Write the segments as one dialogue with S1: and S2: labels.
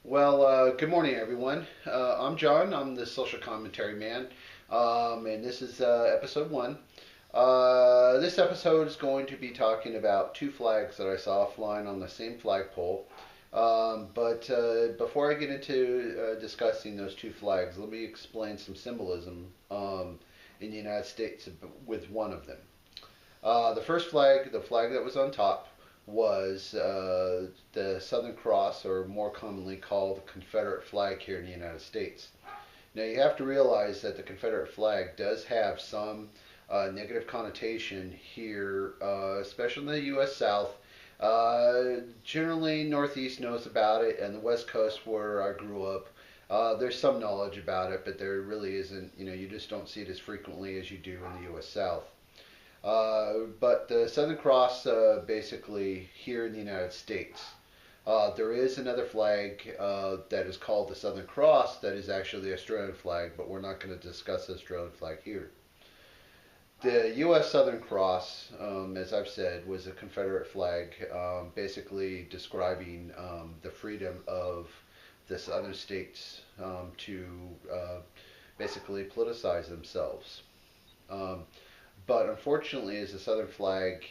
S1: Good morning, everyone. I'm John. I'm the social commentary man, and this is episode one. This episode is going to be talking about two flags that I saw flying on the same flagpole. But before I get into discussing those two flags, let me explain some symbolism in the United States with one of them. The first flag, the flag that was on top, was the Southern Cross, or more commonly called the Confederate Flag here in the United States. Now you have to realize that the Confederate flag does have some negative connotation here, especially in the U.S. South. Generally, Northeast knows about it, and the West Coast, where I grew up, there's some knowledge about it, but there really isn't. You just don't see it as frequently as you do in the U.S. South. But the Southern Cross, basically here in the United States, there is another flag that is called the Southern Cross that is actually the Australian flag, but we're not going to discuss the Australian flag here. The U.S. Southern Cross, as I've said, was a Confederate flag, basically describing the freedom of the Southern states to basically politicize themselves. But unfortunately, as the Southern flag,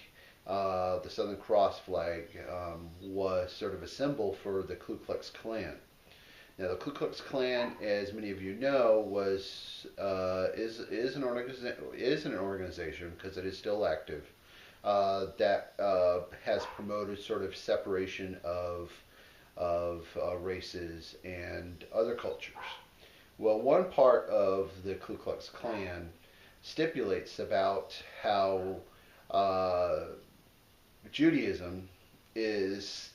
S1: the Southern Cross flag, was sort of a symbol for the Ku Klux Klan. Now, the Ku Klux Klan, as many of you know, is an organization, because it is still active, that has promoted sort of separation of races and other cultures. Well, one part of the Ku Klux Klan stipulates about how Judaism is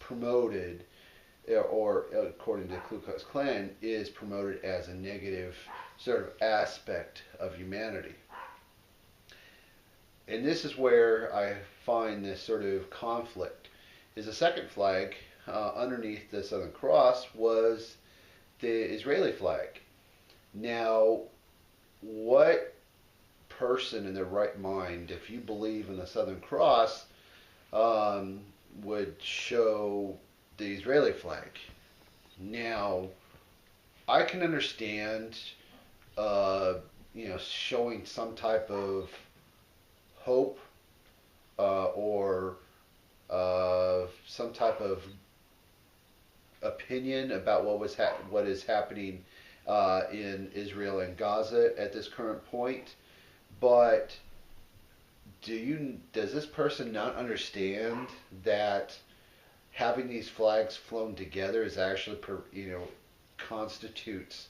S1: promoted, or according to the Ku Klux Klan, is promoted as a negative sort of aspect of humanity. And this is where I find this sort of conflict. Is the second flag underneath the Southern Cross was the Israeli flag. Now, what person in their right mind, if you believe in the Southern Cross, would show the Israeli flag? Now, I can understand, showing some type of hope or some type of opinion about what is happening in Israel and Gaza at this current point, but does this person not understand that having these flags flown together is actually constitutes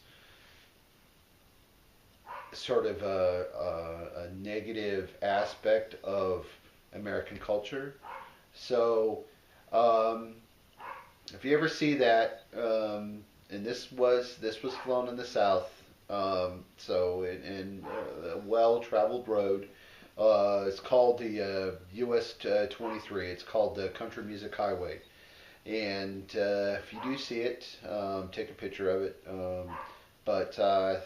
S1: sort of a negative aspect of American culture? So if you ever see that, and this was flown in the South, so in a well-traveled road. It's called the US 23. It's called the Country Music Highway. And if you do see it, take a picture of it. But I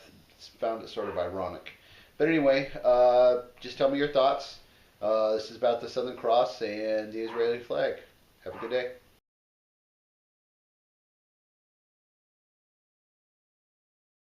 S1: found it sort of ironic. But anyway, just tell me your thoughts. This is about the Southern Cross and the Israeli flag. Have a good day.